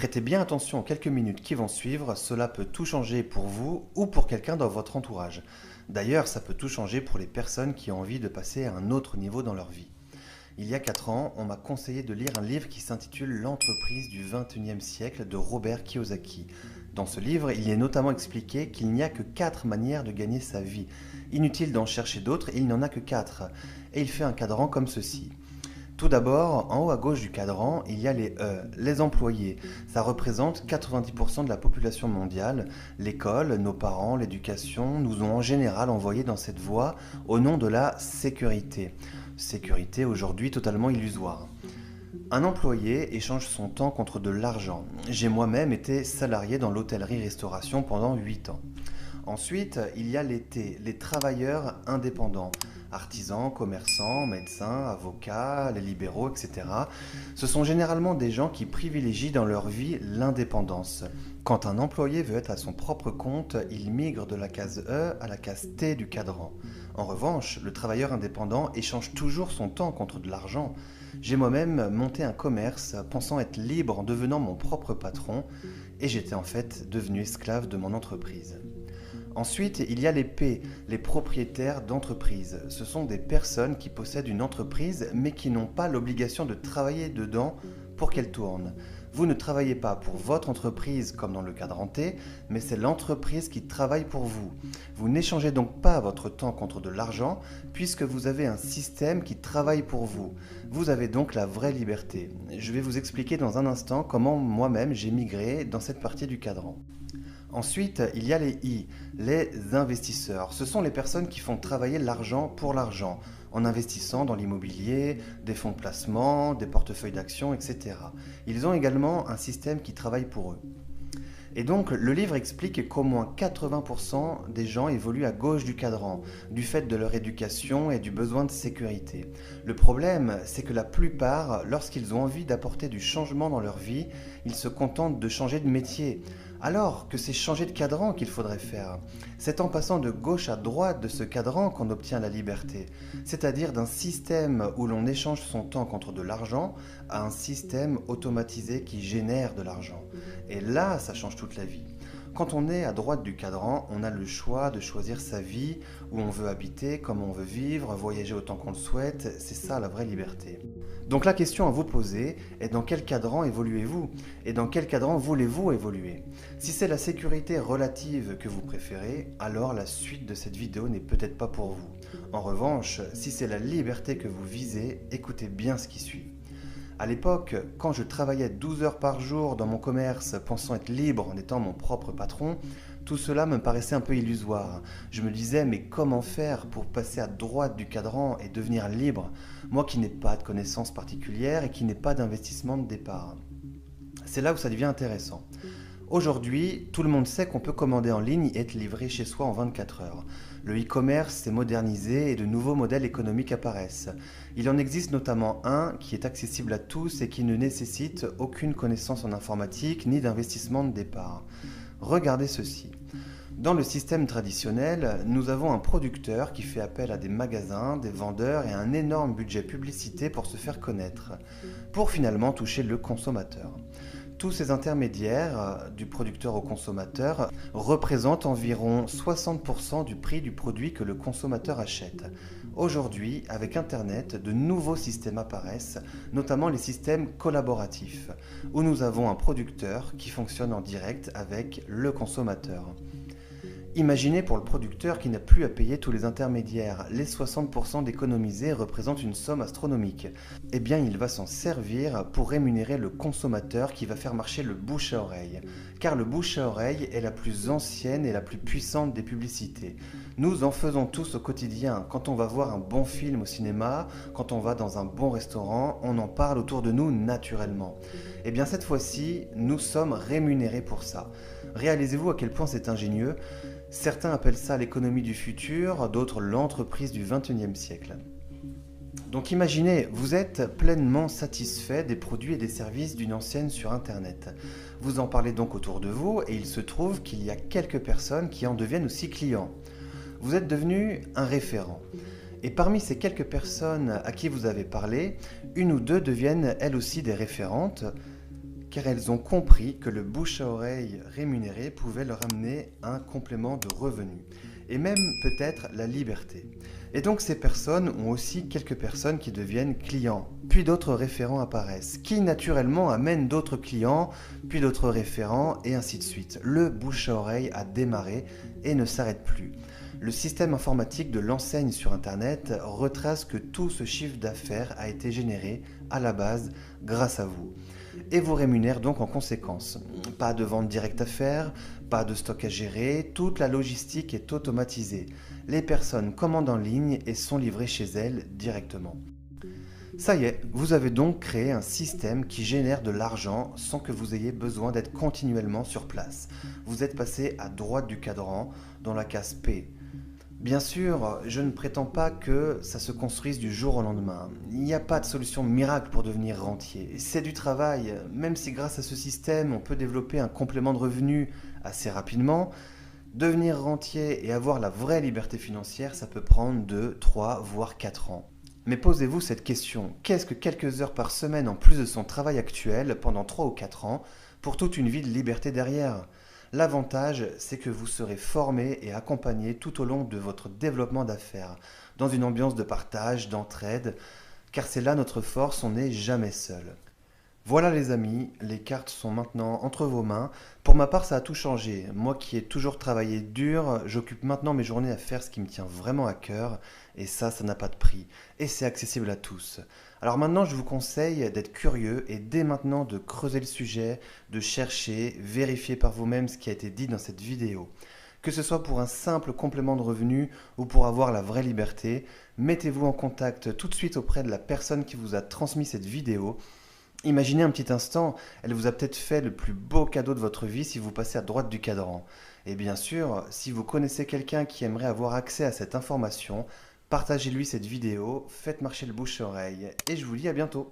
Prêtez bien attention aux quelques minutes qui vont suivre, cela peut tout changer pour vous ou pour quelqu'un dans votre entourage. D'ailleurs, ça peut tout changer pour les personnes qui ont envie de passer à un autre niveau dans leur vie. Il y a 4 ans, on m'a conseillé de lire un livre qui s'intitule L'entreprise du XXIe siècle de Robert Kiyosaki. Dans ce livre, il y est notamment expliqué qu'il n'y a que 4 manières de gagner sa vie. Inutile d'en chercher d'autres, il n'y en a que 4. Et il fait un cadran comme ceci. Tout d'abord, en haut à gauche du cadran, il y a les E, les employés. Ça représente 90% de la population mondiale. L'école, nos parents, l'éducation nous ont en général envoyés dans cette voie au nom de la sécurité. Sécurité aujourd'hui totalement illusoire. Un employé échange son temps contre de l'argent. J'ai moi-même été salarié dans l'hôtellerie-restauration pendant 8 ans. Ensuite, il y a les T, les travailleurs indépendants. Artisans, commerçants, médecins, avocats, les libéraux, etc. Ce sont généralement des gens qui privilégient dans leur vie l'indépendance. Quand un employé veut être à son propre compte, il migre de la case E à la case T du cadran. En revanche, le travailleur indépendant échange toujours son temps contre de l'argent. J'ai moi-même monté un commerce pensant être libre en devenant mon propre patron et j'étais en fait devenu esclave de mon entreprise. Ensuite, il y a les P, les propriétaires d'entreprise. Ce sont des personnes qui possèdent une entreprise mais qui n'ont pas l'obligation de travailler dedans pour qu'elle tourne. Vous ne travaillez pas pour votre entreprise comme dans le cadran T, mais c'est l'entreprise qui travaille pour vous. Vous n'échangez donc pas votre temps contre de l'argent puisque vous avez un système qui travaille pour vous. Vous avez donc la vraie liberté. Je vais vous expliquer dans un instant comment moi-même j'ai migré dans cette partie du cadran. Ensuite, il y a les I, les investisseurs. Ce sont les personnes qui font travailler l'argent pour l'argent, en investissant dans l'immobilier, des fonds de placement, des portefeuilles d'actions, etc. Ils ont également un système qui travaille pour eux. Et donc, le livre explique qu'au moins 80% des gens évoluent à gauche du cadran, du fait de leur éducation et du besoin de sécurité. Le problème, c'est que la plupart, lorsqu'ils ont envie d'apporter du changement dans leur vie, ils se contentent de changer de métier. Alors que c'est changer de cadran qu'il faudrait faire. C'est en passant de gauche à droite de ce cadran qu'on obtient la liberté, c'est-à-dire d'un système où l'on échange son temps contre de l'argent à un système automatisé qui génère de l'argent. Et là, ça change toute la vie. Quand on est à droite du cadran, on a le choix de choisir sa vie, où on veut habiter, comment on veut vivre, voyager autant qu'on le souhaite, c'est ça la vraie liberté. Donc la question à vous poser est dans quel cadran évoluez-vous et dans quel cadran voulez-vous évoluer? Si c'est la sécurité relative que vous préférez, alors la suite de cette vidéo n'est peut-être pas pour vous. En revanche, si c'est la liberté que vous visez, écoutez bien ce qui suit. À l'époque, quand je travaillais 12 heures par jour dans mon commerce, pensant être libre en étant mon propre patron, tout cela me paraissait un peu illusoire. Je me disais, mais comment faire pour passer à droite du cadran et devenir libre, moi qui n'ai pas de connaissances particulières et qui n'ai pas d'investissement de départ? C'est là où ça devient intéressant. Aujourd'hui, tout le monde sait qu'on peut commander en ligne et être livré chez soi en 24 heures. Le e-commerce s'est modernisé et de nouveaux modèles économiques apparaissent. Il en existe notamment un qui est accessible à tous et qui ne nécessite aucune connaissance en informatique ni d'investissement de départ. Regardez ceci. Dans le système traditionnel, nous avons un producteur qui fait appel à des magasins, des vendeurs et un énorme budget publicité pour se faire connaître, pour finalement toucher le consommateur. Tous ces intermédiaires, du producteur au consommateur, représentent environ 60% du prix du produit que le consommateur achète. Aujourd'hui, avec Internet, de nouveaux systèmes apparaissent, notamment les systèmes collaboratifs, où nous avons un producteur qui fonctionne en direct avec le consommateur. Imaginez pour le producteur qui n'a plus à payer tous les intermédiaires. Les 60% d'économisés représentent une somme astronomique. Eh bien, il va s'en servir pour rémunérer le consommateur qui va faire marcher le bouche à oreille. Car le bouche à oreille est la plus ancienne et la plus puissante des publicités. Nous en faisons tous au quotidien. Quand on va voir un bon film au cinéma, quand on va dans un bon restaurant, on en parle autour de nous naturellement. Eh bien, cette fois-ci, nous sommes rémunérés pour ça. Réalisez-vous à quel point c'est ingénieux. Certains appellent ça l'économie du futur, d'autres l'entreprise du XXIe siècle. Donc imaginez, vous êtes pleinement satisfait des produits et des services d'une enseigne sur Internet. Vous en parlez donc autour de vous et il se trouve qu'il y a quelques personnes qui en deviennent aussi clients. Vous êtes devenu un référent. Et parmi ces quelques personnes à qui vous avez parlé, une ou deux deviennent elles aussi des référentes. car elles ont compris que le bouche à oreille rémunéré pouvait leur amener un complément de revenus et même peut-être la liberté. Et donc ces personnes ont aussi quelques personnes qui deviennent clients, puis d'autres référents apparaissent, qui naturellement amènent d'autres clients, puis d'autres référents, et ainsi de suite. Le bouche à oreille a démarré et ne s'arrête plus. Le système informatique de l'enseigne sur Internet retrace que tout ce chiffre d'affaires a été généré à la base grâce à vous et vous rémunère donc en conséquence. Pas de vente directe à faire, pas de stock à gérer, toute la logistique est automatisée. Les personnes commandent en ligne et sont livrées chez elles directement. Ça y est, vous avez donc créé un système qui génère de l'argent sans que vous ayez besoin d'être continuellement sur place. Vous êtes passé à droite du cadran dans la case P. Bien sûr, je ne prétends pas que ça se construise du jour au lendemain. Il n'y a pas de solution miracle pour devenir rentier. C'est du travail, même si grâce à ce système, on peut développer un complément de revenus assez rapidement. Devenir rentier et avoir la vraie liberté financière, ça peut prendre 2, 3, voire 4 ans. Mais posez-vous cette question, qu'est-ce que quelques heures par semaine en plus de son travail actuel pendant 3 ou 4 ans pour toute une vie de liberté derrière ? L'avantage, c'est que vous serez formé et accompagné tout au long de votre développement d'affaires, dans une ambiance de partage, d'entraide, car c'est là notre force, on n'est jamais seul. Voilà les amis, les cartes sont maintenant entre vos mains. Pour ma part, ça a tout changé. Moi qui ai toujours travaillé dur, j'occupe maintenant mes journées à faire ce qui me tient vraiment à cœur, et ça n'a pas de prix. Et c'est accessible à tous. Alors maintenant, je vous conseille d'être curieux et dès maintenant de creuser le sujet, de chercher, vérifier par vous-même ce qui a été dit dans cette vidéo. Que ce soit pour un simple complément de revenu ou pour avoir la vraie liberté, mettez-vous en contact tout de suite auprès de la personne qui vous a transmis cette vidéo. Imaginez un petit instant, elle vous a peut-être fait le plus beau cadeau de votre vie si vous passez à droite du cadran. Et bien sûr, si vous connaissez quelqu'un qui aimerait avoir accès à cette information, partagez-lui cette vidéo, faites marcher le bouche-oreille et je vous dis à bientôt.